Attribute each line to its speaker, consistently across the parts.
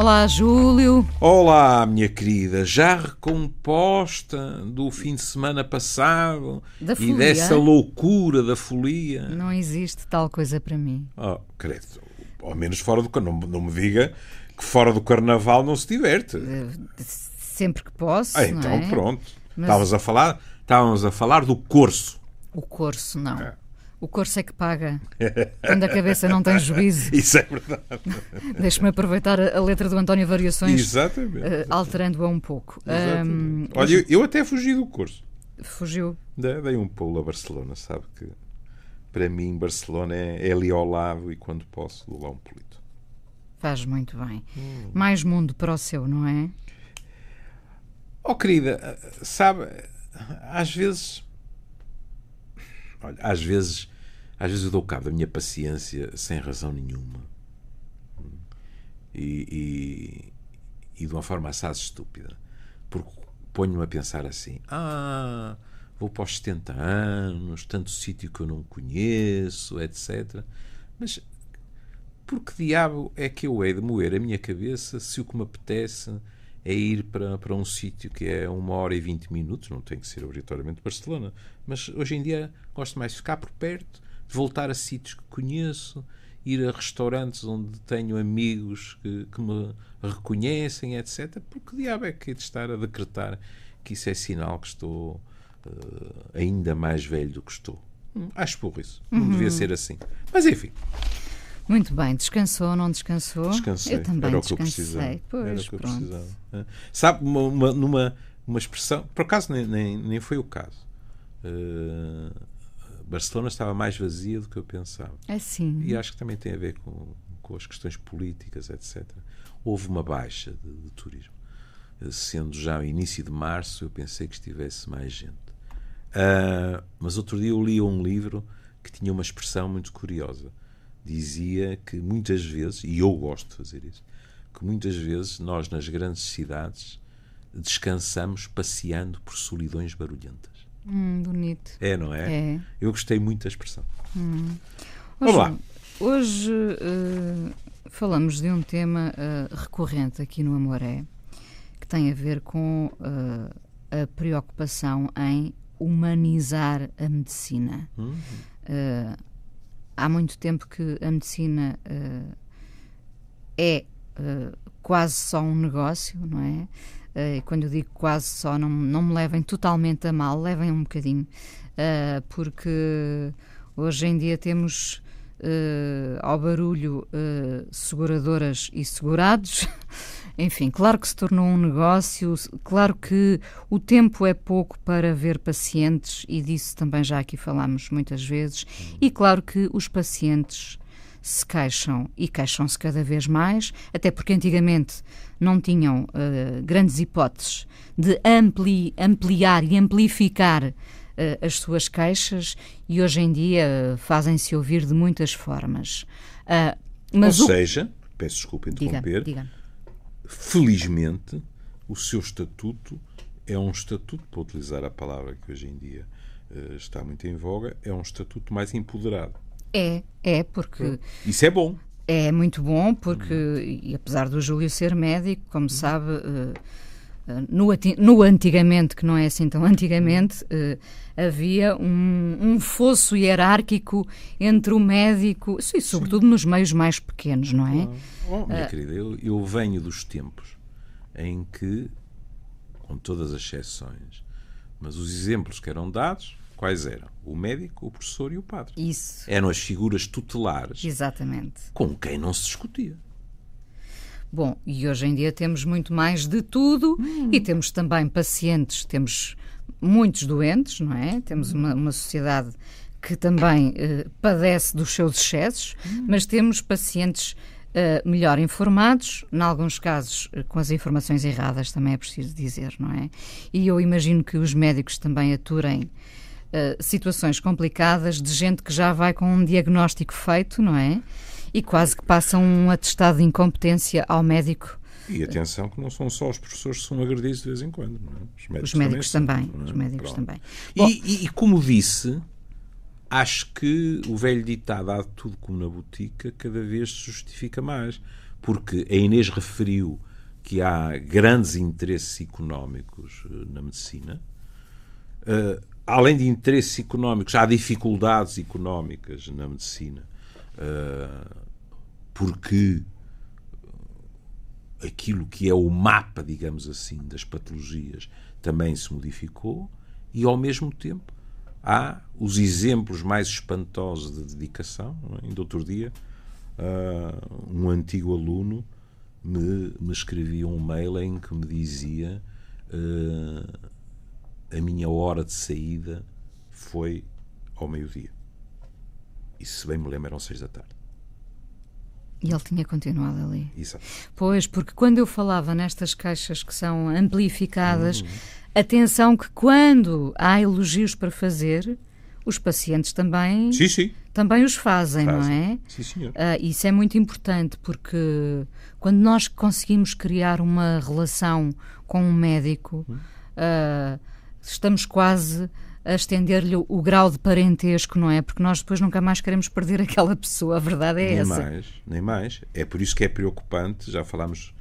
Speaker 1: Olá, Júlio.
Speaker 2: Olá, minha querida, já recomposta do fim de semana passado e dessa loucura da folia?
Speaker 1: Não existe tal coisa para mim.
Speaker 2: Oh, credo, ao menos fora do carnaval. Não me diga que fora do carnaval não se diverte.
Speaker 1: Sempre que posso,
Speaker 2: Então
Speaker 1: não é?
Speaker 2: Pronto.
Speaker 1: Mas...
Speaker 2: Estávamos a falar do corso.
Speaker 1: O corso, não. O corso é que paga. Quando a cabeça não tem juízo.
Speaker 2: Isso é verdade.
Speaker 1: Deixa-me aproveitar a letra do António Variações.
Speaker 2: Exatamente.
Speaker 1: Alterando-a um pouco.
Speaker 2: Olha, eu até fugi do corso.
Speaker 1: Fugiu.
Speaker 2: Dei um pulo a Barcelona, sabe que para mim Barcelona é ali ao lado e quando posso dou lá um pulito.
Speaker 1: Faz muito bem. Mais mundo para o seu, não é?
Speaker 2: Oh, querida, sabe, às vezes eu dou cabo da minha paciência sem razão nenhuma. E de uma forma assaz estúpida. Porque ponho-me a pensar assim: vou para os 70 anos, tanto sítio que eu não conheço, etc. Mas por que diabo é que eu hei de moer a minha cabeça se o que me apetece é ir para um sítio que é 1h20, não tem que ser obrigatoriamente Barcelona, mas hoje em dia gosto mais de ficar por perto, de voltar a sítios que conheço, ir a restaurantes onde tenho amigos que me reconhecem, etc. Porque diabo é que hei de estar a decretar que isso é sinal que estou ainda mais velho do que estou? Acho por isso. Não devia ser assim. Mas enfim.
Speaker 1: Muito bem, descansou ou não descansou?
Speaker 2: Descansei.
Speaker 1: Eu também
Speaker 2: Era o que
Speaker 1: descansei.
Speaker 2: eu
Speaker 1: Pois,
Speaker 2: precisava.
Speaker 1: pronto.
Speaker 2: Sabe, uma expressão, por acaso nem foi o caso. Barcelona estava mais vazia do que eu pensava.
Speaker 1: Assim.
Speaker 2: E acho que também tem a ver com as questões políticas, etc. Houve uma baixa de turismo. Sendo já o início de março, eu pensei que estivesse mais gente. Mas outro dia eu li um livro que tinha uma expressão muito curiosa. Dizia que muitas vezes, e eu gosto de fazer isso, que muitas vezes nós nas grandes cidades descansamos passeando por solidões barulhentas.
Speaker 1: Bonito.
Speaker 2: É, não é?
Speaker 1: É.
Speaker 2: Eu gostei muito da expressão. Vamos lá.
Speaker 1: Hoje falamos de um tema recorrente aqui no Amoré, que tem a ver com a preocupação em humanizar a medicina. Há muito tempo que a medicina é quase só um negócio, não é? E quando eu digo quase só, não me levem totalmente a mal, levem um bocadinho, porque hoje em dia temos ao barulho seguradoras e segurados. Enfim, claro que se tornou um negócio, claro que o tempo é pouco para ver pacientes, e disso também já aqui falámos muitas vezes, e claro que os pacientes se queixam, e queixam-se cada vez mais, até porque antigamente não tinham grandes hipóteses de ampliar e amplificar as suas queixas, e hoje em dia fazem-se ouvir de muitas formas.
Speaker 2: Ou seja, peço desculpa interromper,
Speaker 1: diga.
Speaker 2: Felizmente, o seu estatuto é um estatuto, para utilizar a palavra que hoje em dia está muito em voga, é um estatuto mais empoderado.
Speaker 1: É, porque...
Speaker 2: Isso é bom.
Speaker 1: É muito bom, porque, e apesar do Júlio ser médico, como sabe, no antigamente, que não é assim tão antigamente, havia um fosso hierárquico entre o médico, e sobretudo nos meios mais pequenos, não é?
Speaker 2: Minha querida, eu venho dos tempos em que, com todas as exceções, mas os exemplos que eram dados, quais eram? O médico, o professor e o padre.
Speaker 1: Isso.
Speaker 2: Eram as figuras tutelares.
Speaker 1: Exatamente.
Speaker 2: Com quem não se discutia.
Speaker 1: Bom, e hoje em dia temos muito mais de tudo e temos também pacientes, temos muitos doentes, não é? Temos uma sociedade que também padece dos seus excessos, mas temos pacientes melhor informados, em alguns casos com as informações erradas, também é preciso dizer, não é? E eu imagino que os médicos também aturem situações complicadas de gente que já vai com um diagnóstico feito, não é? E quase que passam um atestado de incompetência ao médico.
Speaker 2: E atenção que não são só os professores que são agredidos de vez em quando, não é?
Speaker 1: Os médicos também. Os médicos também.
Speaker 2: E como disse, acho que o velho ditado há de tudo como na botica cada vez se justifica mais. porque a Inês referiu que há grandes interesses económicos na medicina. Além de interesses económicos, há dificuldades económicas na medicina, porque aquilo que é o mapa, digamos assim, das patologias também se modificou, e ao mesmo tempo há os exemplos mais espantosos de dedicação. Ainda outro dia, um antigo aluno me escrevia um mail em que me dizia: a minha hora de saída foi ao meio-dia. E se bem me lembro, eram 6 da tarde.
Speaker 1: E ele tinha continuado ali.
Speaker 2: Exato.
Speaker 1: Pois, porque quando eu falava nestas caixas que são amplificadas, atenção que quando há elogios para fazer, os pacientes também, também os fazem, não é?
Speaker 2: Sim, senhor.
Speaker 1: Isso é muito importante, porque quando nós conseguimos criar uma relação com um médico, estamos quase a estender-lhe o grau de parentesco, não é? Porque nós depois nunca mais queremos perder aquela pessoa, a verdade é essa.
Speaker 2: Nem mais. É por isso que é preocupante, já falámos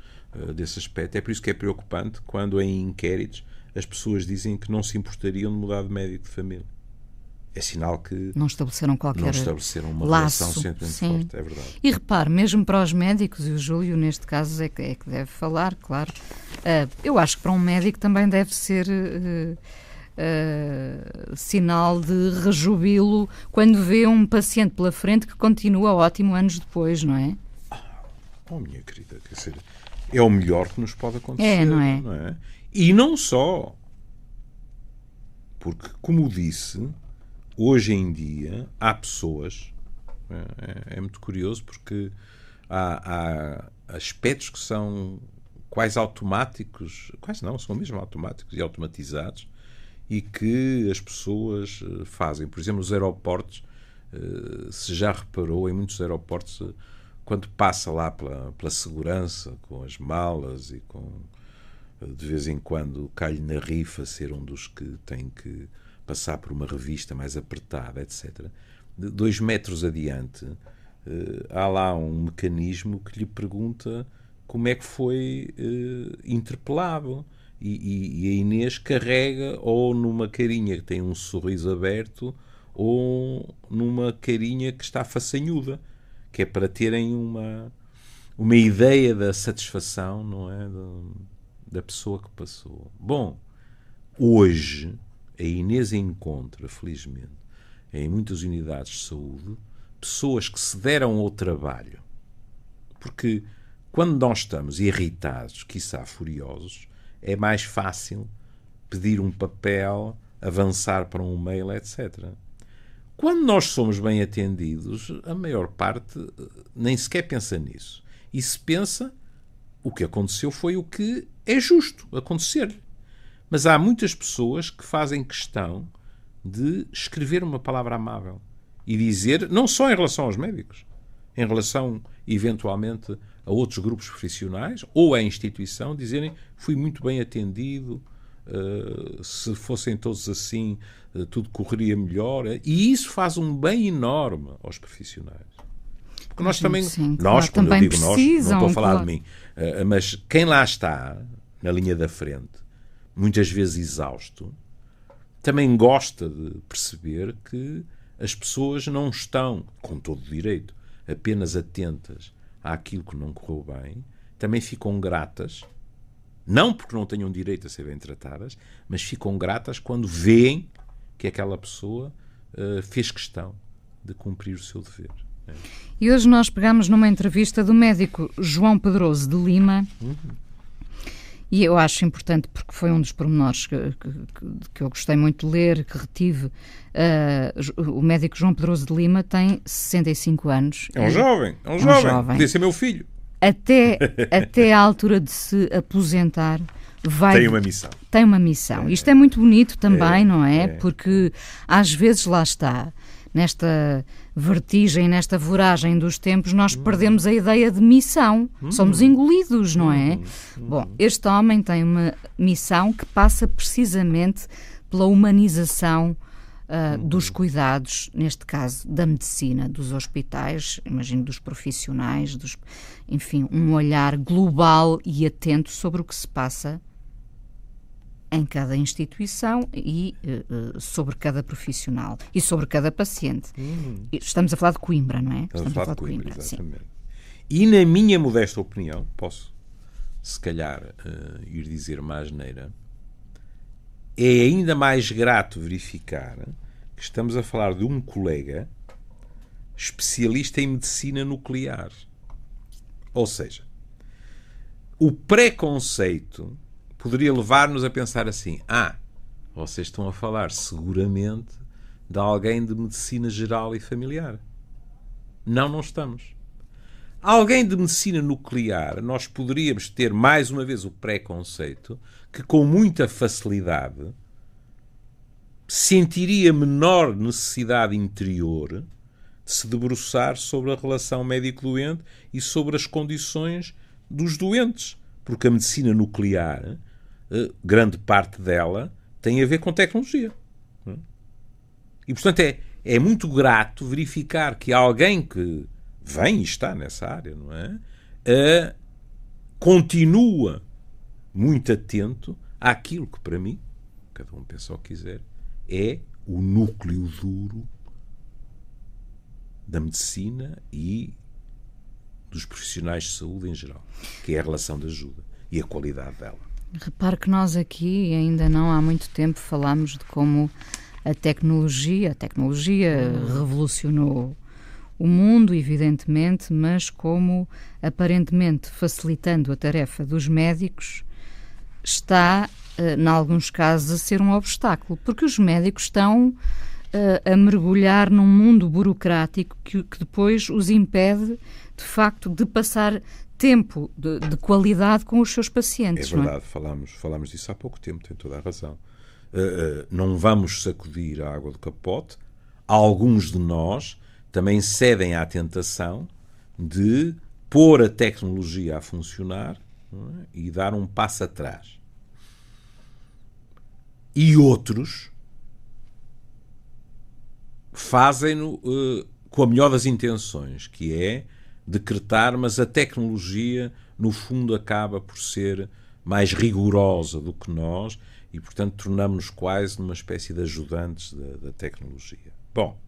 Speaker 2: desse aspecto, é por isso que é preocupante quando em inquéritos as pessoas dizem que não se importariam de mudar de médico de família. É sinal que
Speaker 1: não estabeleceram
Speaker 2: uma
Speaker 1: laço,
Speaker 2: relação sentimental forte, é verdade.
Speaker 1: E repare, mesmo para os médicos, e o Júlio neste caso é que deve falar, claro, eu acho que para um médico também deve ser sinal de rejubilo quando vê um paciente pela frente que continua ótimo anos depois, não é?
Speaker 2: Minha querida, quer dizer, é o melhor que nos pode acontecer,
Speaker 1: não é?
Speaker 2: Não é? E não só, porque, como disse, hoje em dia há pessoas, é muito curioso, porque há aspectos que são quase automáticos, quase não, são mesmo automáticos e automatizados, e que as pessoas fazem. Por exemplo, nos aeroportos, se já reparou, em muitos aeroportos, quando passa lá pela segurança, com as malas e com, de vez em quando, cai-lhe na rifa ser um dos que tem que passar por uma revista mais apertada, etc. 2 metros adiante, há lá um mecanismo que lhe pergunta como é que foi interpelado. E a Inês carrega ou numa carinha que tem um sorriso aberto ou numa carinha que está façanhuda, que é para terem uma ideia da satisfação, não é? Da pessoa que passou. Bom, hoje a Inês encontra, felizmente, em muitas unidades de saúde, pessoas que se deram ao trabalho. Porque quando nós estamos irritados, quiçá furiosos, é mais fácil pedir um papel, avançar para um mail, etc. Quando nós somos bem atendidos, a maior parte nem sequer pensa nisso. E se pensa, o que aconteceu foi o que é justo acontecer-lhe. Mas há muitas pessoas que fazem questão de escrever uma palavra amável e dizer, não só em relação aos médicos, em relação, eventualmente, a outros grupos profissionais ou à instituição, dizerem fui muito bem atendido, se fossem todos assim, tudo correria melhor. E isso faz um bem enorme aos profissionais. Porque nós também,
Speaker 1: sim,
Speaker 2: nós,
Speaker 1: claro,
Speaker 2: quando
Speaker 1: também
Speaker 2: eu digo nós, não estou a falar de mim, mas quem lá está, na linha da frente, muitas vezes exausto, também gosta de perceber que as pessoas não estão, com todo o direito, apenas atentas àquilo que não correu bem, também ficam gratas, não porque não tenham direito a ser bem tratadas, mas ficam gratas quando veem que aquela pessoa fez questão de cumprir o seu dever.
Speaker 1: E hoje nós pegamos numa entrevista do médico João Pedroso de Lima, e eu acho importante porque foi um dos pormenores que eu gostei muito de ler, que retive. O médico João Pedroso de Lima tem 65 anos.
Speaker 2: É um jovem. Podia ser meu filho.
Speaker 1: Até à altura de se aposentar, tem uma missão. Isto é muito bonito também, não é? Porque às vezes lá está, nesta vertigem, nesta voragem dos tempos, nós perdemos a ideia de missão. Somos engolidos, não é? Bom, este homem tem uma missão que passa precisamente pela humanização dos cuidados, neste caso da medicina, dos hospitais, imagino dos profissionais, enfim, um olhar global e atento sobre o que se passa em cada instituição e sobre cada profissional e sobre cada paciente. Estamos a falar de Coimbra, não é?
Speaker 2: Estamos a falar de Coimbra, exatamente.
Speaker 1: Sim.
Speaker 2: E na minha modesta opinião, posso, se calhar, ir dizer uma asneira, é ainda mais grato verificar que estamos a falar de um colega especialista em medicina nuclear. Ou seja, o preconceito poderia levar-nos a pensar assim: vocês estão a falar seguramente de alguém de medicina geral e familiar. Não estamos. Alguém de medicina nuclear, nós poderíamos ter mais uma vez o preconceito que com muita facilidade sentiria menor necessidade interior de se debruçar sobre a relação médico-doente e sobre as condições dos doentes. Porque a medicina nuclear, grande parte dela, tem a ver com tecnologia. E, portanto, é muito grato verificar que alguém que vem e está nessa área, não é? Continua muito atento àquilo que, para mim, cada um pensa o que quiser, é o núcleo duro da medicina e dos profissionais de saúde em geral, que é a relação de ajuda e a qualidade dela.
Speaker 1: Repare que nós aqui, ainda não há muito tempo, falámos de como a tecnologia revolucionou o mundo, evidentemente, mas como, aparentemente, facilitando a tarefa dos médicos, está, em alguns casos, a ser um obstáculo, porque os médicos estão a mergulhar num mundo burocrático que depois os impede, de facto, de passar tempo de qualidade com os seus pacientes.
Speaker 2: É verdade, falámos disso há pouco tempo, tem toda a razão. Não vamos sacudir a água do capote. Alguns de nós também cedem à tentação de pôr a tecnologia a funcionar, não é? E dar um passo atrás. E outros fazem-no com a melhor das intenções, que é decretar, mas a tecnologia, no fundo, acaba por ser mais rigorosa do que nós e, portanto, tornamos-nos quase numa espécie de ajudantes da tecnologia. Bom,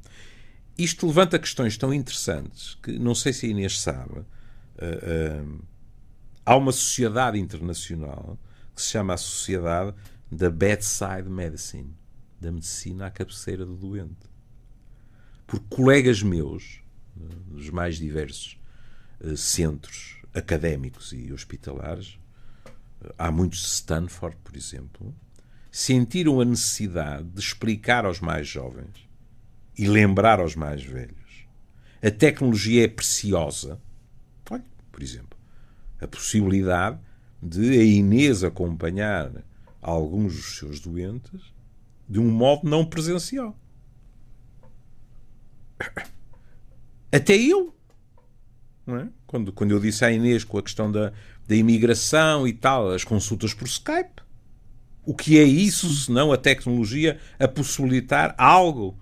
Speaker 2: isto levanta questões tão interessantes que, não sei se a Inês sabe, há uma sociedade internacional que se chama a Sociedade da Bedside Medicine, da medicina à cabeceira do doente. Porque colegas meus, dos mais diversos centros académicos e hospitalares, há muitos de Stanford, por exemplo, sentiram a necessidade de explicar aos mais jovens e lembrar aos mais velhos. A tecnologia é preciosa. Olha, por exemplo, a possibilidade de a Inês acompanhar alguns dos seus doentes de um modo não presencial. Até eu. Não é? Quando eu disse à Inês com a questão da imigração e tal, as consultas por Skype. O que é isso, senão a tecnologia a possibilitar algo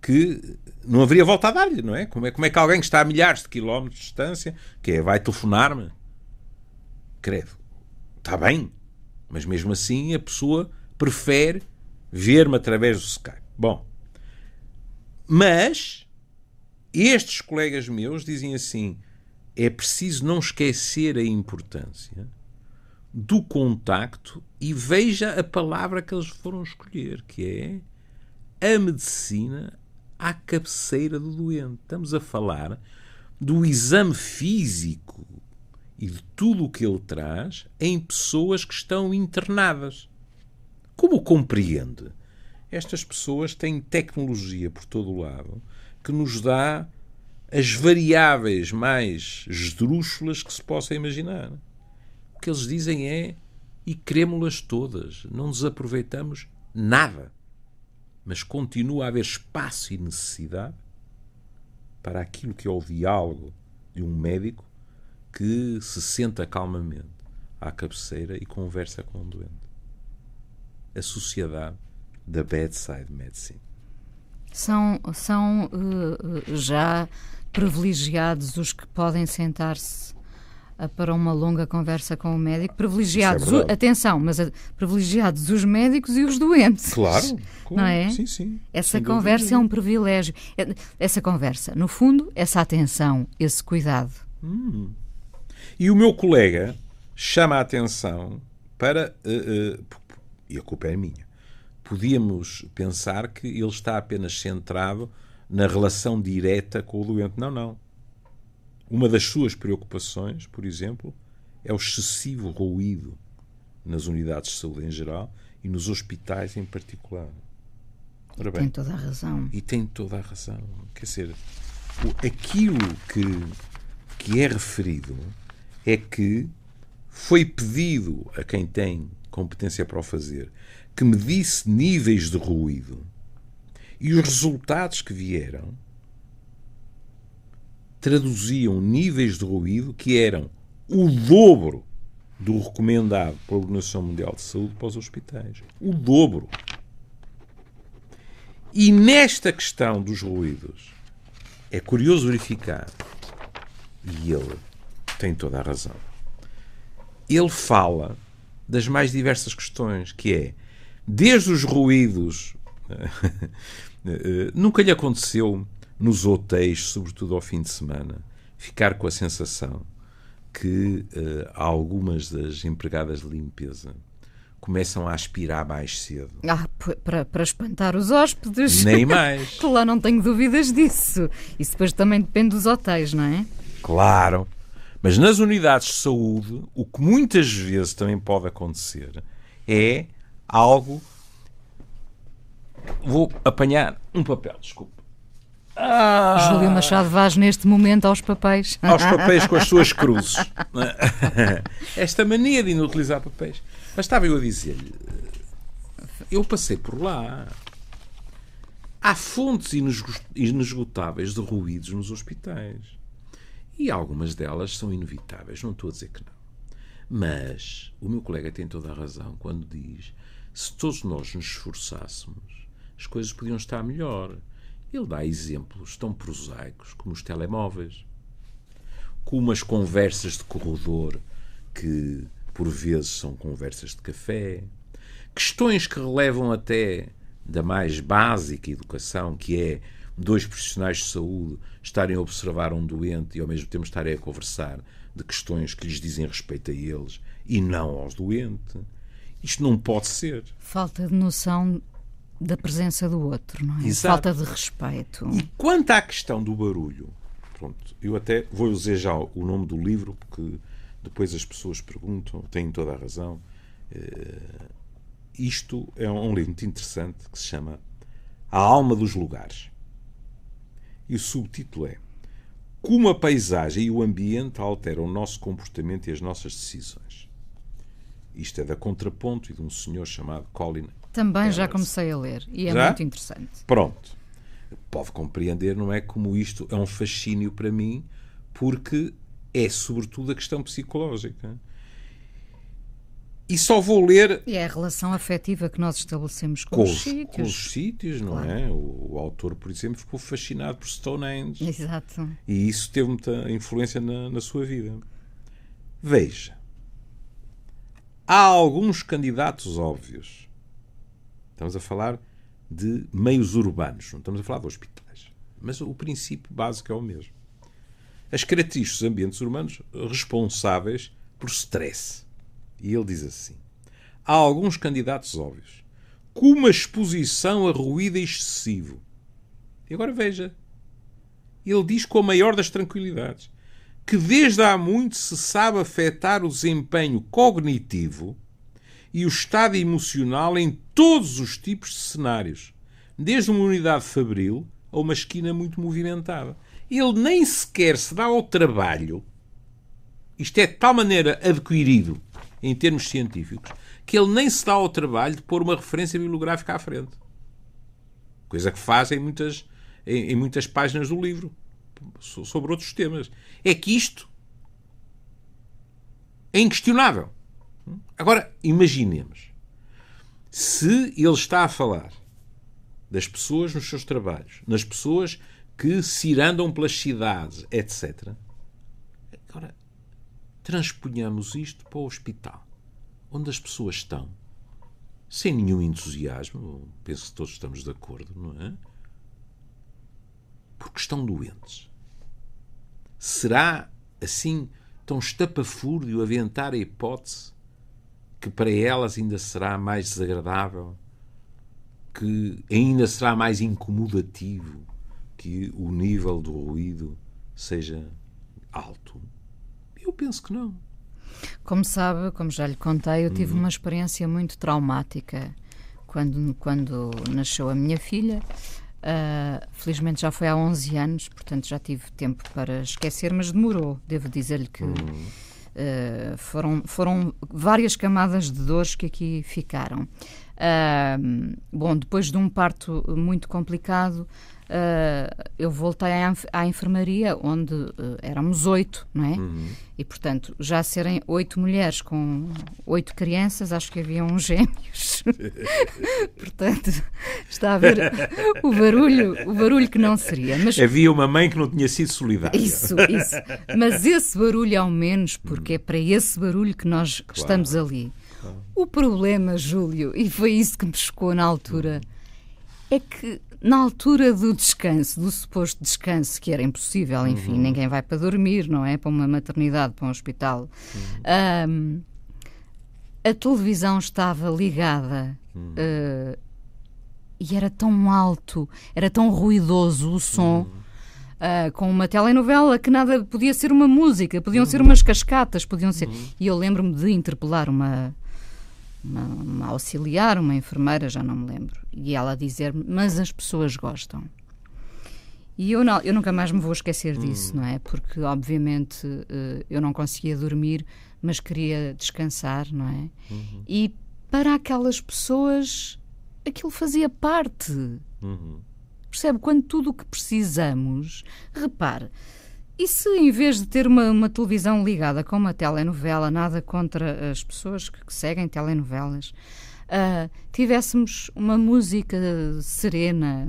Speaker 2: que não haveria volta a dar-lhe, não é? Como é que alguém que está a milhares de quilómetros de distância, vai telefonar-me? Credo. Está bem. Mas mesmo assim a pessoa prefere ver-me através do Skype. Bom. Mas estes colegas meus dizem assim: é preciso não esquecer a importância do contacto, e veja a palavra que eles foram escolher, que é a medicina à cabeceira do doente. Estamos a falar do exame físico e de tudo o que ele traz em pessoas que estão internadas. Como compreende? Estas pessoas têm tecnologia por todo o lado que nos dá as variáveis mais esdrúxulas que se possa imaginar. O que eles dizem é: e queremos-las todas, não desaproveitamos nada. Mas continua a haver espaço e necessidade para aquilo que é o diálogo de um médico que se senta calmamente à cabeceira e conversa com um doente. A sociedade da Bedside Medicine.
Speaker 1: São já privilegiados os que podem sentar-se para uma longa conversa com o médico. Privilegiados, atenção, mas privilegiados os médicos e os doentes.
Speaker 2: Claro,
Speaker 1: não é?
Speaker 2: Sim, sim.
Speaker 1: Essa conversa é um privilégio. Essa conversa, no fundo, essa atenção, esse cuidado.
Speaker 2: E o meu colega chama a atenção para... e a culpa é minha. Podíamos pensar que ele está apenas centrado na relação direta com o doente. Não, não. Uma das suas preocupações, por exemplo, é o excessivo ruído nas unidades de saúde em geral e nos hospitais em particular. Ora bem,
Speaker 1: tem toda a razão.
Speaker 2: E tem toda a razão. Quer dizer, aquilo que é referido é que foi pedido a quem tem competência para o fazer que medisse níveis de ruído e os resultados que vieram traduziam níveis de ruído que eram o dobro do recomendado pela Organização Mundial de Saúde para os hospitais. O dobro. E nesta questão dos ruídos é curioso verificar, e ele tem toda a razão, ele fala das mais diversas questões, que é, desde os ruídos, nunca lhe aconteceu nos hotéis, sobretudo ao fim de semana, ficar com a sensação que algumas das empregadas de limpeza começam a aspirar mais cedo.
Speaker 1: Para espantar os hóspedes.
Speaker 2: Nem mais.
Speaker 1: Lá não tenho dúvidas disso. Isso depois também depende dos hotéis, não é?
Speaker 2: Claro. Mas nas unidades de saúde, o que muitas vezes também pode acontecer é algo... Vou apanhar um papel, desculpa.
Speaker 1: Júlio Machado Vaz, neste momento, aos papéis.
Speaker 2: Aos papéis com as suas cruzes. Esta mania de inutilizar papéis. Mas estava eu a dizer-lhe, eu passei por lá. Há fontes inesgotáveis de ruídos nos hospitais. E algumas delas são inevitáveis, não estou a dizer que não. Mas o meu colega tem toda a razão quando diz, se todos nós nos esforçássemos, as coisas podiam estar melhor. Ele dá exemplos tão prosaicos como os telemóveis, como as conversas de corredor, que por vezes são conversas de café, questões que relevam até da mais básica educação, que é dois profissionais de saúde estarem a observar um doente e ao mesmo tempo estarem a conversar de questões que lhes dizem respeito a eles e não aos doentes. Isto não pode ser.
Speaker 1: Falta de noção da presença do outro, não é?
Speaker 2: Exato.
Speaker 1: Falta de respeito.
Speaker 2: E quanto à questão do barulho, pronto, eu até vou dizer já o nome do livro, porque depois as pessoas perguntam, têm toda a razão. Isto é um livro muito interessante que se chama A Alma dos Lugares. E o subtítulo é Como a paisagem e o ambiente alteram o nosso comportamento e as nossas decisões. Isto é da Contraponto e de um senhor chamado Colin.
Speaker 1: Também já comecei a ler e é muito interessante.
Speaker 2: Pronto. Pode compreender, não é, como isto é um fascínio para mim, porque é sobretudo a questão psicológica. E só vou ler...
Speaker 1: E é a relação afetiva que nós estabelecemos com os sítios.
Speaker 2: Com os sítios, não
Speaker 1: claro.
Speaker 2: É? O autor, por exemplo, ficou fascinado por Stonehenge.
Speaker 1: Exato.
Speaker 2: E isso teve muita influência na sua vida. Veja. Há alguns candidatos óbvios. Estamos a falar de meios urbanos, não estamos a falar de hospitais. Mas o princípio básico é o mesmo. As características dos ambientes urbanos responsáveis por stress. E ele diz assim, há alguns candidatos óbvios, como a exposição a ruído excessivo. E agora veja, ele diz com a maior das tranquilidades, que desde há muito se sabe afetar o desempenho cognitivo e o estado emocional em todos os tipos de cenários, desde uma unidade fabril a uma esquina muito movimentada. Ele nem sequer se dá ao trabalho, isto é de tal maneira adquirido em termos científicos, que ele nem se dá ao trabalho de pôr uma referência bibliográfica à frente. Coisa que faz em muitas páginas do livro, sobre outros temas. É que isto é inquestionável. Agora, imaginemos, se ele está a falar das pessoas nos seus trabalhos, nas pessoas que cirandam pelas cidades, etc. Agora, transponhamos isto para o hospital, onde as pessoas estão, sem nenhum entusiasmo, penso que todos estamos de acordo, não é? Porque estão doentes. Será, assim, tão estapafúrdio aventar a hipótese que para elas ainda será mais desagradável, que ainda será mais incomodativo que o nível do ruído seja alto? Eu penso que não.
Speaker 1: Como sabe, como já lhe contei, eu tive uma experiência muito traumática quando nasceu a minha filha. Felizmente já foi há 11 anos, portanto já tive tempo para esquecer, mas demorou. Devo dizer-lhe que foram várias camadas de dores que aqui ficaram. Bom, depois de um parto muito complicado, eu voltei à enfermaria, onde éramos 8, não é? E, portanto, já serem 8 mulheres com 8 crianças, acho que havia uns gêmeos. Portanto, está a ver o barulho que não seria. Mas
Speaker 2: havia uma mãe que não tinha sido solidária.
Speaker 1: Isso. Mas esse barulho, ao menos, porque é para esse barulho que nós estamos ali. O problema, Júlio, e foi isso que me chocou na altura, é que na altura do descanso, do suposto descanso, que era impossível, enfim, ninguém vai para dormir, não é? Para uma maternidade, para um hospital. A televisão estava ligada e era tão alto, era tão ruidoso o som, com uma telenovela que nada podia ser uma música, podiam ser umas cascatas, podiam ser... E eu lembro-me de interpelar uma auxiliar, uma enfermeira, já não me lembro, e ela dizer-me, mas as pessoas gostam. E eu nunca mais me vou esquecer disso, não é? Porque, obviamente, eu não conseguia dormir, mas queria descansar, não é? E para aquelas pessoas, aquilo fazia parte. Percebe? Quando tudo o que precisamos... Repare, e se em vez de ter uma televisão ligada com uma telenovela, nada contra as pessoas que seguem telenovelas, tivéssemos uma música serena,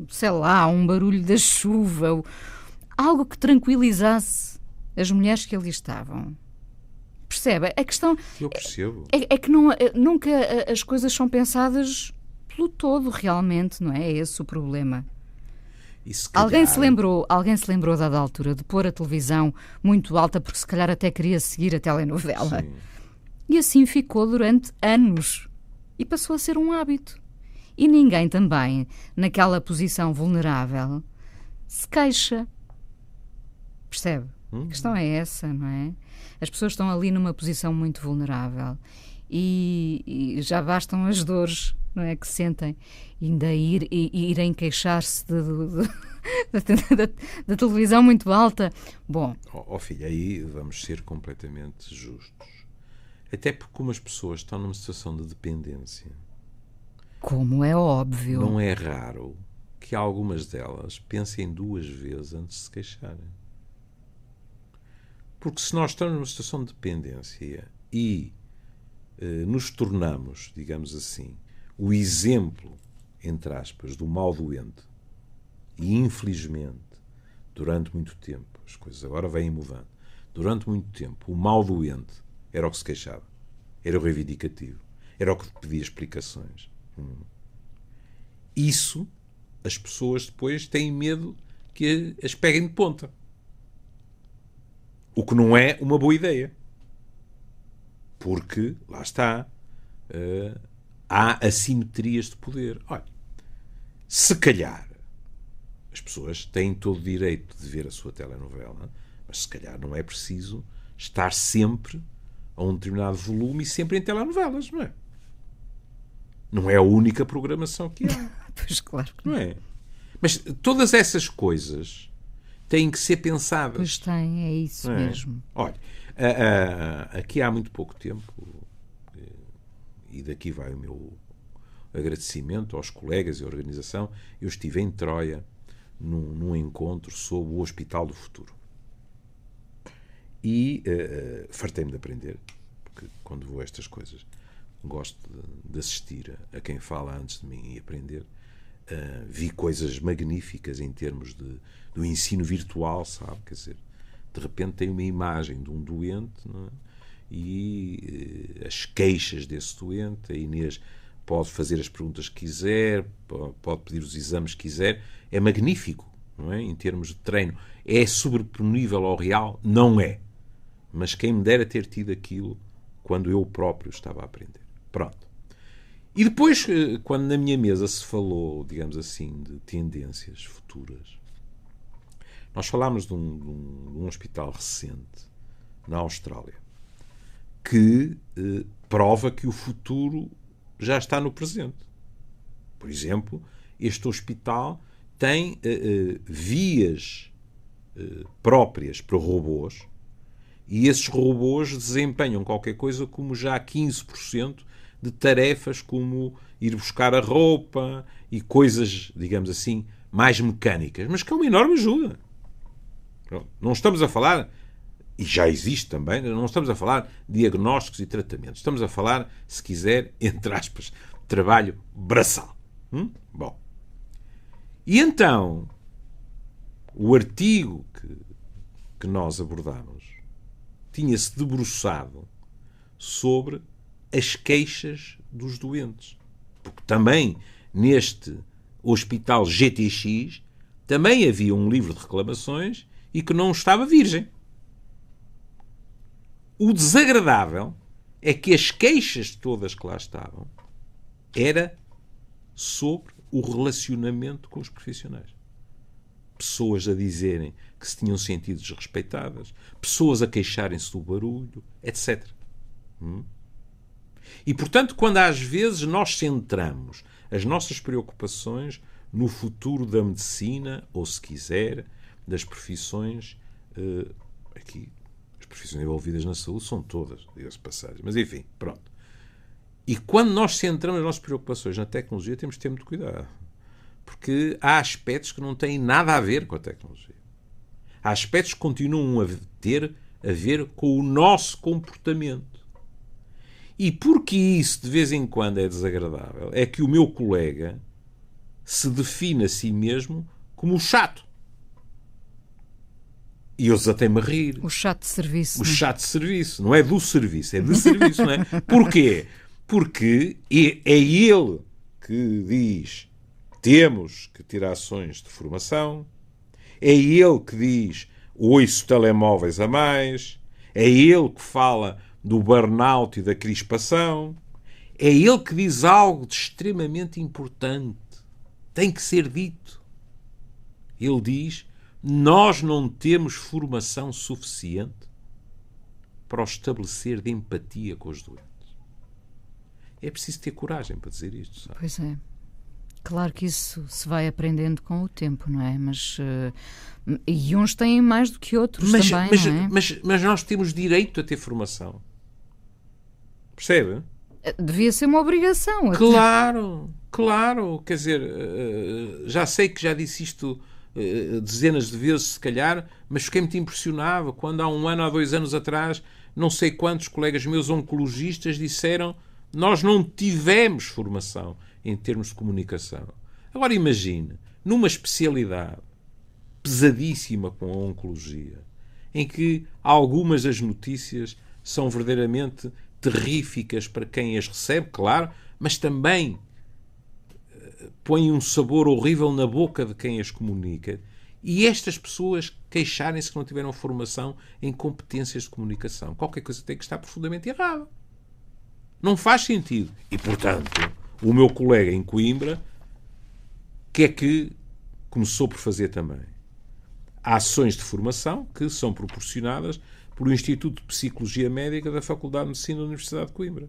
Speaker 1: sei lá, um barulho da chuva, algo que tranquilizasse as mulheres que ali estavam. Percebe? A questão...
Speaker 2: Eu percebo.
Speaker 1: É que nunca as coisas são pensadas pelo todo, realmente, não é? É esse o problema. Alguém se lembrou, dada altura, de pôr a televisão muito alta, porque se calhar até queria seguir a telenovela.
Speaker 2: Sim.
Speaker 1: E assim ficou durante anos. E passou a ser um hábito. E ninguém também, naquela posição vulnerável, se queixa. Percebe? A questão é essa, não é? As pessoas estão ali numa posição muito vulnerável. E já bastam as dores, não é, que sentem, ainda irem queixar-se da televisão muito alta. Bom...
Speaker 2: Filha, aí vamos ser completamente justos. Até porque umas pessoas estão numa situação de dependência.
Speaker 1: Como é óbvio.
Speaker 2: Não é raro que algumas delas pensem 2 vezes antes de se queixarem. Porque se nós estamos numa situação de dependência e nos tornamos, digamos assim, o exemplo, entre aspas, do mal doente, e infelizmente, durante muito tempo, as coisas agora vêm mudando, durante muito tempo, o mal doente era o que se queixava, era o reivindicativo, era o que pedia explicações. Isso, as pessoas depois têm medo que as peguem de ponta. O que não é uma boa ideia. Porque, lá está, há assimetrias de poder. Olha, se calhar as pessoas têm todo o direito de ver a sua telenovela, mas se calhar não é preciso estar sempre a um determinado volume e sempre em telenovelas, não é? Não é a única programação que há.
Speaker 1: Pois claro que
Speaker 2: não é. Mas todas essas coisas têm que ser pensadas.
Speaker 1: Pois tem, é isso mesmo.
Speaker 2: Olha, aqui há muito pouco tempo, e daqui vai o meu agradecimento aos colegas e à organização, eu estive em Troia num encontro sobre o Hospital do Futuro. E fartei-me de aprender, porque quando vou a estas coisas gosto de assistir a quem fala antes de mim e aprender. Vi coisas magníficas em termos do ensino virtual, sabe? Quer dizer, de repente tem uma imagem de um doente, não é? E as queixas desse doente, a Inês pode fazer as perguntas que quiser, pode pedir os exames que quiser. É magnífico, não é? Em termos de treino. É sobreponível ao real? Não é. Mas quem me dera ter tido aquilo quando eu próprio estava a aprender. Pronto. E depois, quando na minha mesa se falou, digamos assim, de tendências futuras, nós falámos de um hospital recente na Austrália que prova que o futuro já está no presente. Por exemplo, este hospital tem vias próprias para robôs e esses robôs desempenham qualquer coisa como já 15% de tarefas como ir buscar a roupa e coisas, digamos assim, mais mecânicas, mas que é uma enorme ajuda. Não estamos a falar, e já existe também, não estamos a falar de diagnósticos e tratamentos. Estamos a falar, se quiser, entre aspas, trabalho braçal. Bom. E então, o artigo que nós abordamos tinha-se debruçado sobre as queixas dos doentes. Porque também neste hospital GTX também havia um livro de reclamações e que não estava virgem. O desagradável é que as queixas todas que lá estavam era sobre o relacionamento com os profissionais. Pessoas a dizerem que se tinham sentido desrespeitadas, pessoas a queixarem-se do barulho, etc. E, portanto, quando às vezes nós centramos as nossas preocupações no futuro da medicina, ou, se quiser, das profissões, aqui, as profissões envolvidas na saúde são todas, diga-se passagem, mas enfim, pronto. E quando nós centramos as nossas preocupações na tecnologia, temos de ter muito cuidado. Porque há aspectos que não têm nada a ver com a tecnologia. Há aspectos que continuam a ter a ver com o nosso comportamento. E porque isso de vez em quando é desagradável, é que o meu colega se define a si mesmo como o chato. E eles até me rir.
Speaker 1: O chato de serviço.
Speaker 2: O chato de serviço. Não é do serviço, é de serviço, não é? Porquê? Porque é ele que diz: temos que ter ações de formação, é ele que diz: ouço telemóveis a mais, é ele que fala do burnout e da crispação, é ele que diz algo de extremamente importante. Tem que ser dito. Ele diz: nós não temos formação suficiente para o estabelecer de empatia com os doentes. É preciso ter coragem para dizer isto, sabe?
Speaker 1: Pois é. Claro que isso se vai aprendendo com o tempo, não é? Mas e uns têm mais do que outros também, não é?
Speaker 2: Mas nós temos direito a ter formação. Percebe?
Speaker 1: Devia ser uma obrigação.
Speaker 2: Claro, claro. Quer dizer, já sei que já disse isto dezenas de vezes, se calhar, mas fiquei muito impressionado quando há 1 ano, há 2 anos atrás, não sei quantos colegas meus oncologistas disseram: nós não tivemos formação em termos de comunicação. Agora imagine, numa especialidade pesadíssima com a oncologia, em que algumas das notícias são verdadeiramente terríficas para quem as recebe, claro, mas também põem um sabor horrível na boca de quem as comunica, e estas pessoas queixarem-se que não tiveram formação em competências de comunicação. Qualquer coisa tem que estar profundamente errada. Não faz sentido. E, portanto, o meu colega em Coimbra, que é que começou por fazer também? Há ações de formação que são proporcionadas pelo Instituto de Psicologia Médica da Faculdade de Medicina da Universidade de Coimbra.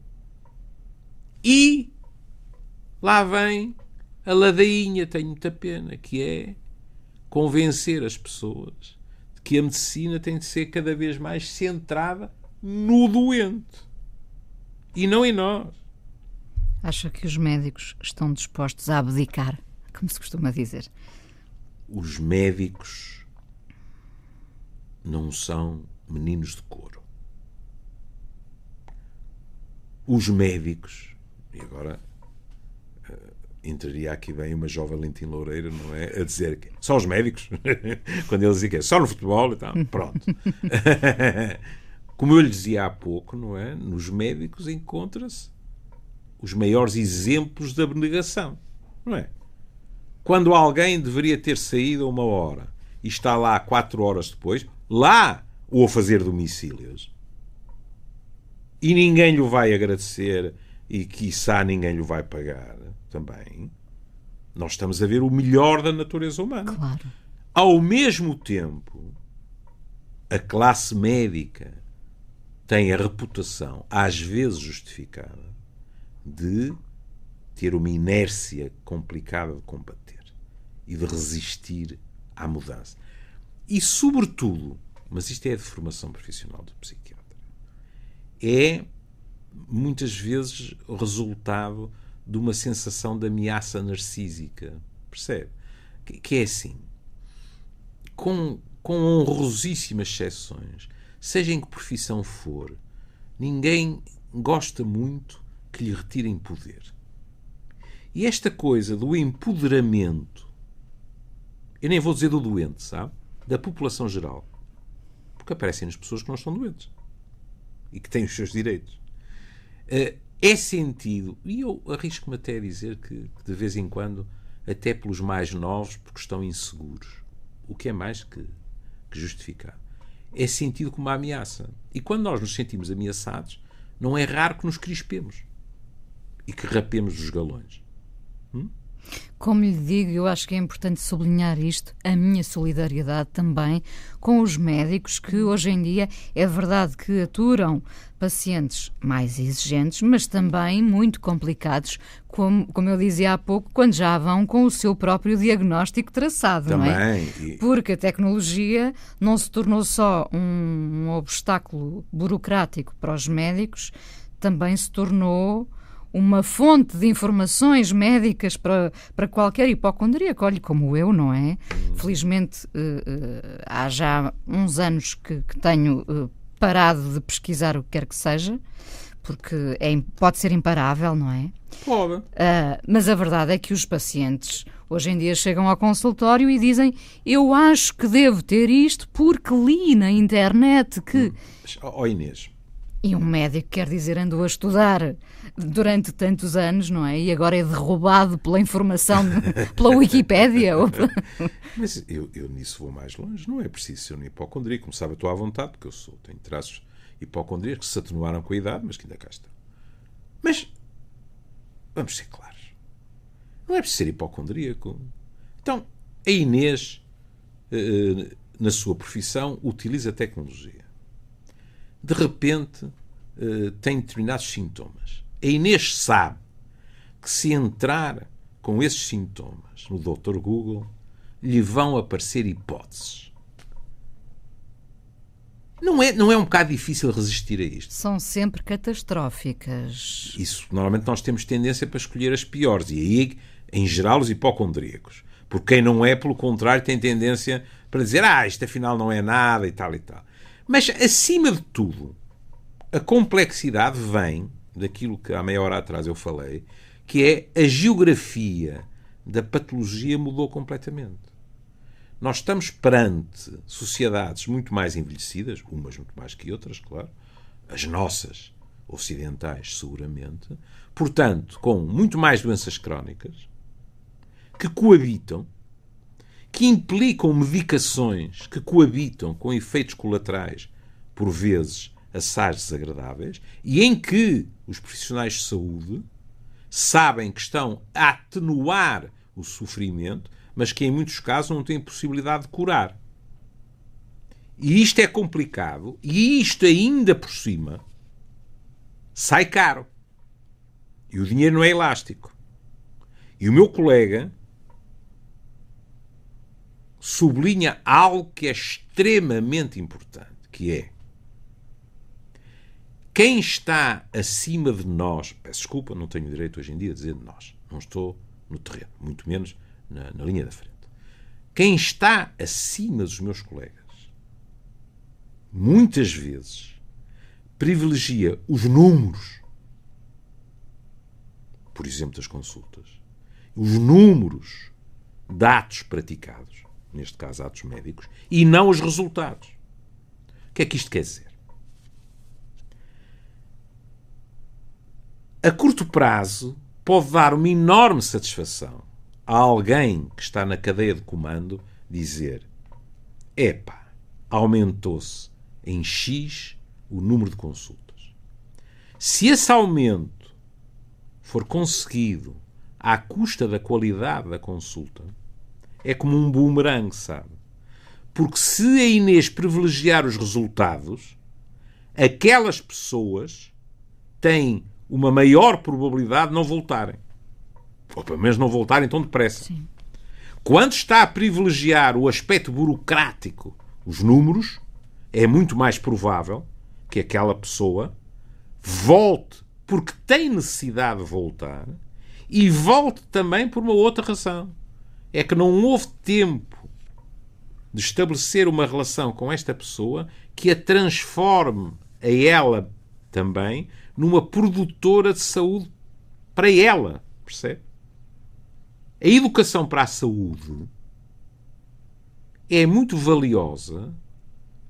Speaker 2: E lá vem a ladainha, tenho muita pena, que é convencer as pessoas de que a medicina tem de ser cada vez mais centrada no doente e não em nós.
Speaker 1: Acha que os médicos estão dispostos a abdicar, como se costuma dizer?
Speaker 2: Os médicos não são meninos de couro. Os médicos, e agora entraria aqui bem uma jovem Valentim Loureiro, não é? A dizer que só os médicos, quando ele dizia que é só no futebol e tal, pronto. Como eu lhe dizia há pouco, não é? Nos médicos encontra-se os maiores exemplos da abnegação, não é? Quando alguém deveria ter saído a 1 hora e está lá 4 horas depois, lá ou a fazer domicílios, e ninguém lhe vai agradecer e quiçá ninguém lhe vai pagar também, nós estamos a ver o melhor da natureza humana.
Speaker 1: Claro.
Speaker 2: Ao mesmo tempo, a classe médica tem a reputação, às vezes justificada, de ter uma inércia complicada de combater e de resistir à mudança. E, sobretudo, mas isto é de formação profissional do psiquiatra, é muitas vezes o resultado de uma sensação de ameaça narcísica, percebe? Que é assim, com honrosíssimas exceções, seja em que profissão for, ninguém gosta muito que lhe retirem poder. E esta coisa do empoderamento, eu nem vou dizer do doente, sabe? Da população geral, porque aparecem-nos pessoas que não estão doentes e que têm os seus direitos. É sentido, e eu arrisco-me até a dizer que de vez em quando, até pelos mais novos, porque estão inseguros, o que é mais que justificado, é sentido como uma ameaça. E quando nós nos sentimos ameaçados, não é raro que nos crispemos e que rapemos os galões.
Speaker 1: Como lhe digo, eu acho que é importante sublinhar isto, a minha solidariedade também com os médicos que hoje em dia é verdade que aturam pacientes mais exigentes, mas também muito complicados, como eu dizia há pouco, quando já vão com o seu próprio diagnóstico traçado,
Speaker 2: também,
Speaker 1: não é? Porque a tecnologia não se tornou só um obstáculo burocrático para os médicos, também se tornou uma fonte de informações médicas para qualquer hipocondríaco, olhe como eu, não é? Felizmente há já uns anos que tenho parado de pesquisar o que quer que seja, porque pode ser imparável, não é?
Speaker 2: Pode.
Speaker 1: Mas a verdade é que os pacientes hoje em dia chegam ao consultório e dizem: eu acho que devo ter isto porque li na internet que...
Speaker 2: Inês.
Speaker 1: E um médico, quer dizer, andou a estudar durante tantos anos, não é? E agora é derrubado pela informação, pela Wikipédia.
Speaker 2: Mas eu nisso vou mais longe. Não é preciso ser um hipocondríaco. Como sabe, eu estou à vontade, porque tenho traços hipocondríacos que se atenuaram com a idade, mas que ainda cá estão. Mas, vamos ser claros, não é preciso ser hipocondríaco. Então, a Inês, na sua profissão, utiliza a tecnologia. De repente, tem determinados sintomas. A Inês sabe que se entrar com esses sintomas no Dr. Google, lhe vão aparecer hipóteses. Não é um bocado difícil resistir a isto?
Speaker 1: São sempre catastróficas.
Speaker 2: Isso, normalmente nós temos tendência para escolher as piores. E aí, em geral, os hipocondríacos. Porque quem não é, pelo contrário, tem tendência para dizer isto afinal não é nada e tal e tal. Mas, acima de tudo, a complexidade vem daquilo que há meia hora atrás eu falei, que é a geografia da patologia mudou completamente. Nós estamos perante sociedades muito mais envelhecidas, umas muito mais que outras, claro, as nossas ocidentais, seguramente, portanto, com muito mais doenças crónicas, que coabitam, que implicam medicações que coabitam com efeitos colaterais, por vezes, assaz desagradáveis, e em que os profissionais de saúde sabem que estão a atenuar o sofrimento, mas que em muitos casos não têm possibilidade de curar. E isto é complicado, e isto ainda por cima sai caro. E o dinheiro não é elástico. E o meu colega sublinha algo que é extremamente importante, que é quem está acima de nós, peço desculpa, não tenho direito hoje em dia a dizer de nós, não estou no terreno, muito menos na linha da frente. Quem está acima dos meus colegas, muitas vezes, privilegia os números, por exemplo, das consultas, os números de atos praticados, neste caso atos médicos, e não os resultados. O que é que isto quer dizer? A curto prazo pode dar uma enorme satisfação a alguém que está na cadeia de comando dizer: epá, aumentou-se em X o número de consultas. Se esse aumento for conseguido à custa da qualidade da consulta, é como um boomerang, sabe? Porque se a Inês privilegiar os resultados, aquelas pessoas têm uma maior probabilidade de não voltarem. Ou pelo menos não voltarem tão depressa.
Speaker 1: Sim.
Speaker 2: Quando está a privilegiar o aspecto burocrático, os números, é muito mais provável que aquela pessoa volte porque tem necessidade de voltar e volte também por uma outra razão. É que não houve tempo de estabelecer uma relação com esta pessoa que a transforme a ela também numa produtora de saúde para ela, percebe? A educação para a saúde é muito valiosa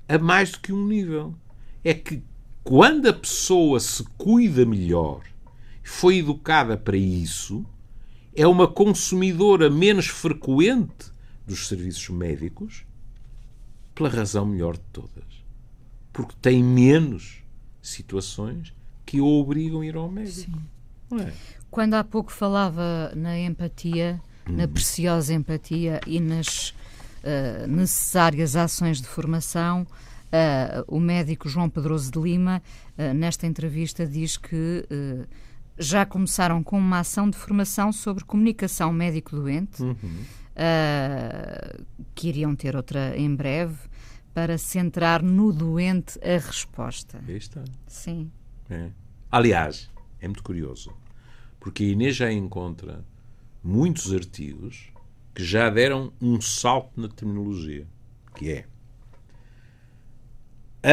Speaker 2: a mais do que um nível. É que quando a pessoa se cuida melhor, foi educada para isso, é uma consumidora menos frequente dos serviços médicos, pela razão melhor de todas. Porque tem menos situações que o obrigam a ir ao médico.
Speaker 1: Sim.
Speaker 2: Não é?
Speaker 1: Quando há pouco falava na empatia, na preciosa empatia e nas necessárias ações de formação, o médico João Pedroso de Lima, nesta entrevista, diz que já começaram com uma ação de formação sobre comunicação médico-doente, que iriam ter outra em breve, para centrar no doente a resposta.
Speaker 2: Aí está.
Speaker 1: Sim.
Speaker 2: É. Aliás, é muito curioso, porque a Inês já encontra muitos artigos que já deram um salto na terminologia, que é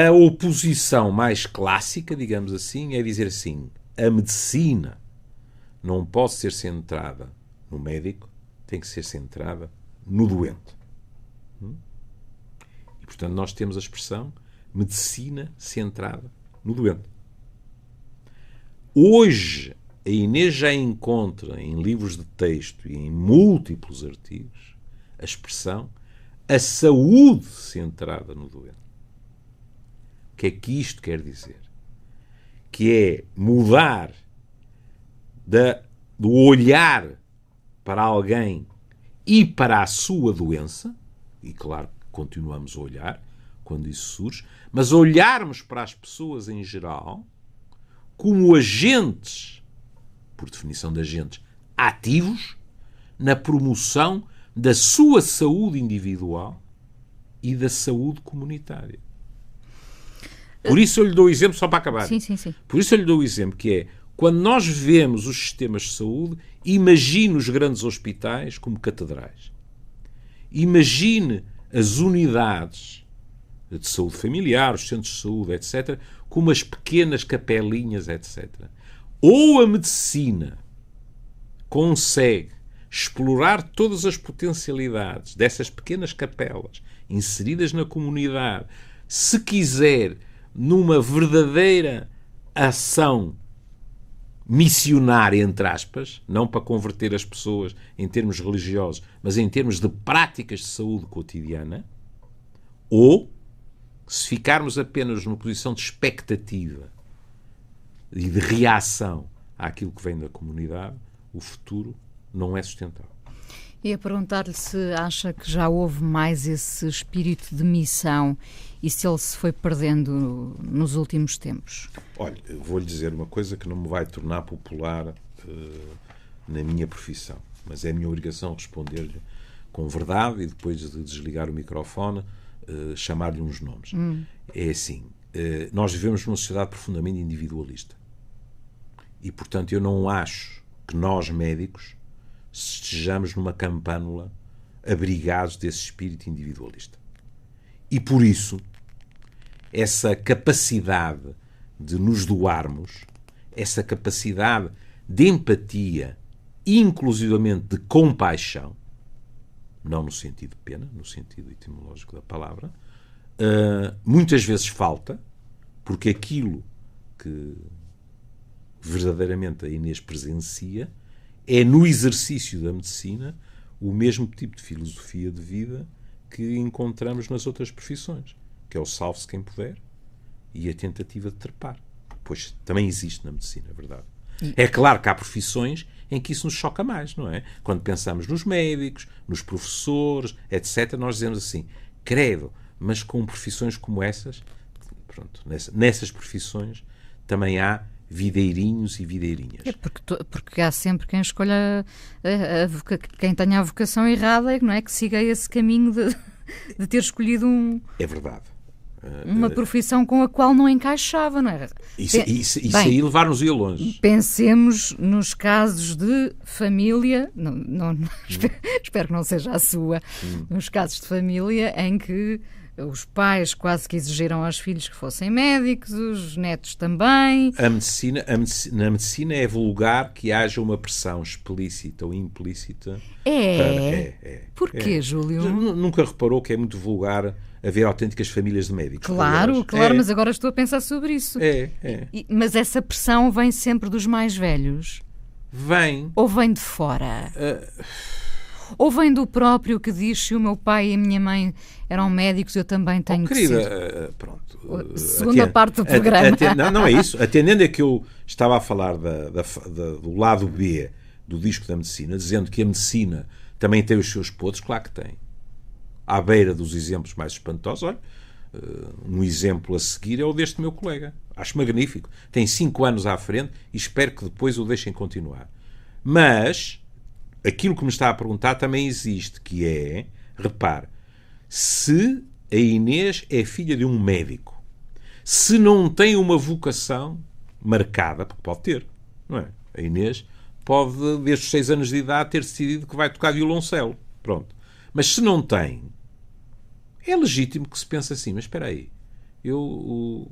Speaker 2: a oposição mais clássica, digamos assim, é dizer assim: a medicina não pode ser centrada no médico, tem que ser centrada no doente. E, portanto, nós temos a expressão medicina centrada no doente. Hoje, a Inês já encontra em livros de texto e em múltiplos artigos a expressão a saúde centrada no doente. O que é que isto quer dizer? Que é mudar do olhar para alguém e para a sua doença, e claro que continuamos a olhar quando isso surge, mas olharmos para as pessoas em geral como agentes, por definição de agentes, ativos na promoção da sua saúde individual e da saúde comunitária. Por isso eu lhe dou o exemplo, só para acabar.
Speaker 1: Sim.
Speaker 2: Por isso eu lhe dou o exemplo, que é, quando nós vemos os sistemas de saúde, imagine os grandes hospitais como catedrais. Imagine as unidades de saúde familiar, os centros de saúde, etc., como as pequenas capelinhas, etc. Ou a medicina consegue explorar todas as potencialidades dessas pequenas capelas inseridas na comunidade, se quiser, numa verdadeira ação missionária, entre aspas, não para converter as pessoas em termos religiosos, mas em termos de práticas de saúde cotidiana, ou, se ficarmos apenas numa posição de expectativa e de reação àquilo que vem da comunidade, o futuro não é sustentável.
Speaker 1: Ia perguntar-lhe se acha que já houve mais esse espírito de missão e se ele se foi perdendo nos últimos tempos.
Speaker 2: Olha, vou-lhe dizer uma coisa que não me vai tornar popular na minha profissão, mas é a minha obrigação responder-lhe com verdade e depois de desligar o microfone chamar-lhe uns nomes. É assim, nós vivemos numa sociedade profundamente individualista e, portanto, eu não acho que nós, médicos, estejamos numa campânula abrigados desse espírito individualista. E por isso, essa capacidade de nos doarmos, essa capacidade de empatia inclusivamente de compaixão, não no sentido de pena, no sentido etimológico da palavra, muitas vezes falta, porque aquilo que verdadeiramente a Inês presencia é no exercício da medicina o mesmo tipo de filosofia de vida que encontramos nas outras profissões, que é o salve-se quem puder e a tentativa de trepar. Pois também existe na medicina, é verdade. É claro que há profissões em que isso nos choca mais, não é? Quando pensamos nos médicos, nos professores, etc., nós dizemos assim, credo, mas com profissões como essas, pronto, nessas profissões também há videirinhos e videirinhas.
Speaker 1: É porque há sempre quem escolha quem tenha a vocação errada, não é? Que siga esse caminho de ter escolhido
Speaker 2: É verdade.
Speaker 1: Uma profissão com a qual não encaixava, não é?
Speaker 2: Isso aí levar-nos-ia longe.
Speaker 1: Pensemos nos casos de família, espero que não seja a sua, nos casos de família em que os pais quase que exigiram aos filhos que fossem médicos, os netos também.
Speaker 2: Na medicina é vulgar que haja uma pressão explícita ou implícita.
Speaker 1: Porquê, Júlio?
Speaker 2: Nunca reparou que é muito vulgar haver autênticas famílias de médicos?
Speaker 1: Claro, mas agora estou a pensar sobre isso. Mas essa pressão vem sempre dos mais velhos?
Speaker 2: Vem.
Speaker 1: Ou vem de fora? Ou vem do próprio que diz se o meu pai e a minha mãe eram médicos, eu também tenho que ser?
Speaker 2: Pronto.
Speaker 1: Segunda parte do programa.
Speaker 2: Não é isso. Atendendo a que eu estava a falar do lado B do disco da medicina, dizendo que a medicina também tem os seus podres, claro que tem. À beira dos exemplos mais espantosos, olha, um exemplo a seguir é o deste meu colega. Acho magnífico. Tem 5 anos à frente e espero que depois o deixem continuar. Mas aquilo que me está a perguntar também existe, que é, repare, se a Inês é filha de um médico, se não tem uma vocação marcada, porque pode ter, não é? A Inês pode, desde os 6 anos de idade, ter decidido que vai tocar violoncelo. Pronto. Mas se não tem, é legítimo que se pense assim, mas espera aí, o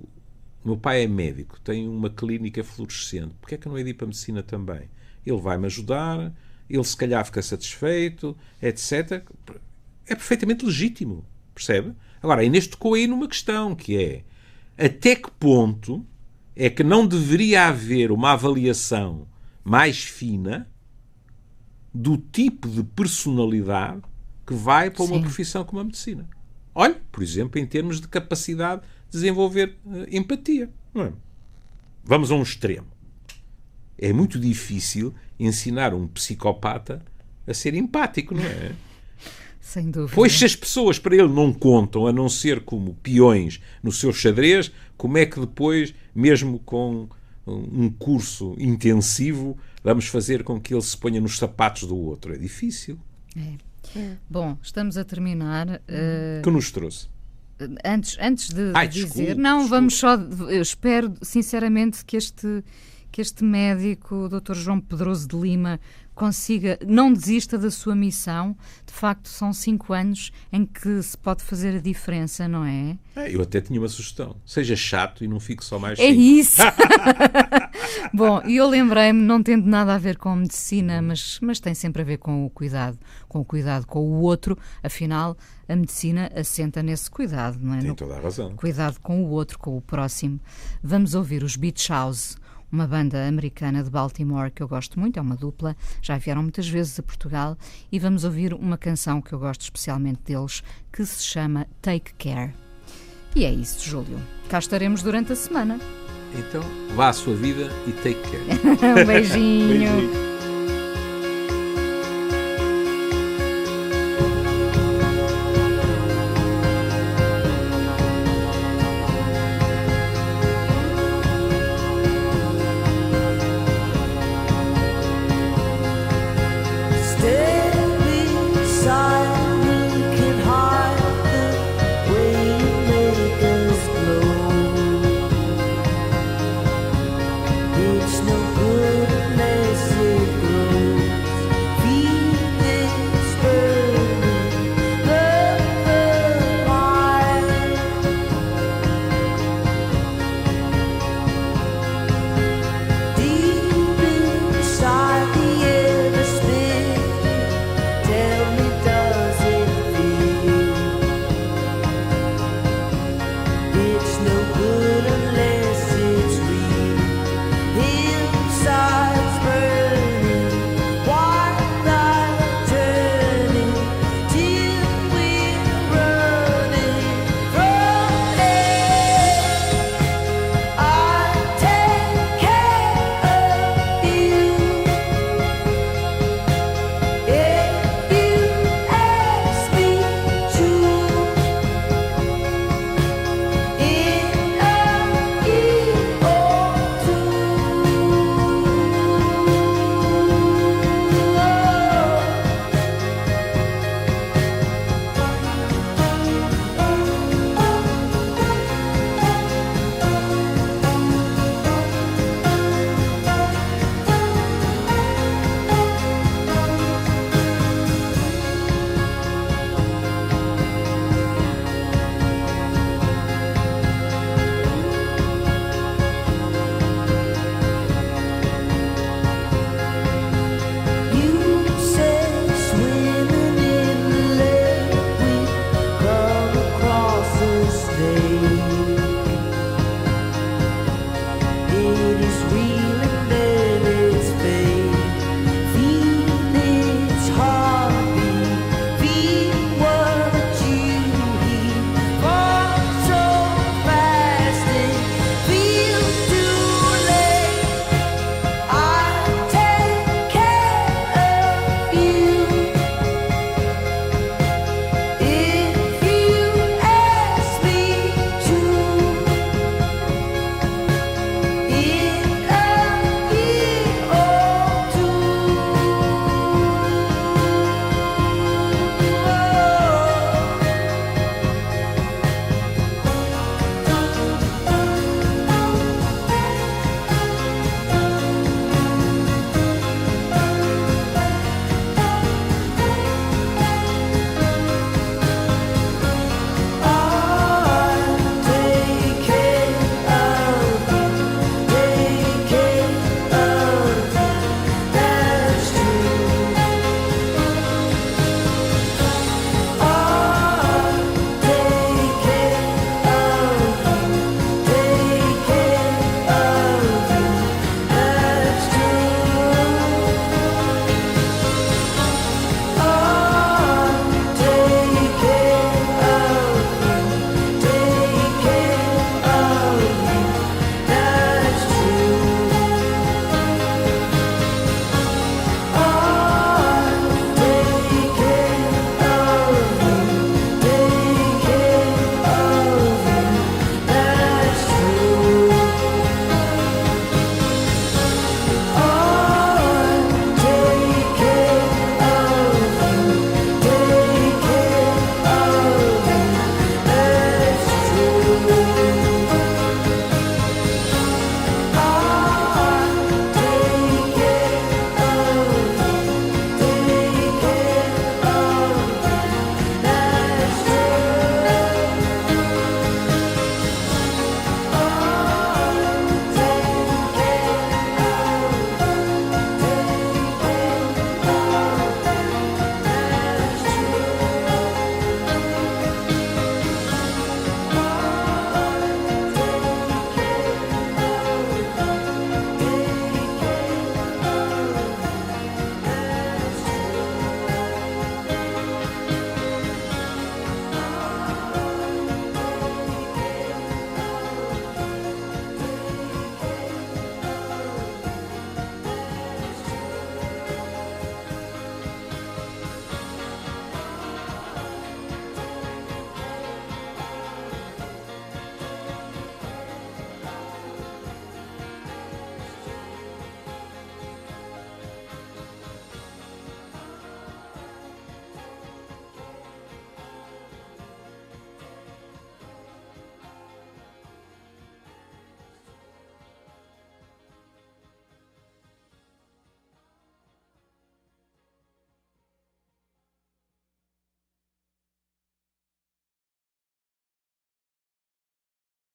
Speaker 2: meu pai é médico, tem uma clínica fluorescente, porque é que eu não hei de ir para a medicina também? Ele vai-me ajudar, ele se calhar fica satisfeito, etc. É perfeitamente legítimo, percebe? Agora, a Inês tocou aí numa questão, que é até que ponto é que não deveria haver uma avaliação mais fina do tipo de personalidade que vai para uma profissão como a medicina. Olha, por exemplo, em termos de capacidade de desenvolver empatia. Não é? Vamos a um extremo. É muito difícil ensinar um psicopata a ser empático, não é?
Speaker 1: Sem dúvida.
Speaker 2: Pois se as pessoas para ele não contam, a não ser como peões no seu xadrez, como é que depois, mesmo com um curso intensivo, vamos fazer com que ele se ponha nos sapatos do outro? É difícil.
Speaker 1: Bom, estamos a terminar.
Speaker 2: Que nos trouxe?
Speaker 1: Antes de dizer...
Speaker 2: Desculpe.
Speaker 1: Vamos só... Eu espero, sinceramente, que este médico, o Dr. João Pedroso de Lima, consiga, não desista da sua missão. De facto, são 5 anos em que se pode fazer a diferença, não é?
Speaker 2: Eu até tinha uma sugestão. Seja chato e não fique só mais 5.
Speaker 1: É isso! Bom, e eu lembrei-me, não tendo nada a ver com medicina, mas tem sempre a ver com o cuidado com o outro. Afinal, a medicina assenta nesse cuidado, não é?
Speaker 2: Tem toda a razão.
Speaker 1: Cuidado com o outro, com o próximo. Vamos ouvir os Beach House, uma banda americana de Baltimore que eu gosto muito, é uma dupla, já vieram muitas vezes a Portugal, e vamos ouvir uma canção que eu gosto especialmente deles, que se chama Take Care. E é isso, Júlio. Cá estaremos durante a semana.
Speaker 2: Então, vá à sua vida e take care.
Speaker 1: Um beijinho.
Speaker 3: It's no good unless it It's no good unless it's real. Hillsides burning, twilight turning, till we're running from it. I'll take care of you if you ask me to. In a year or two. You said swimming in the lake, we come across this day.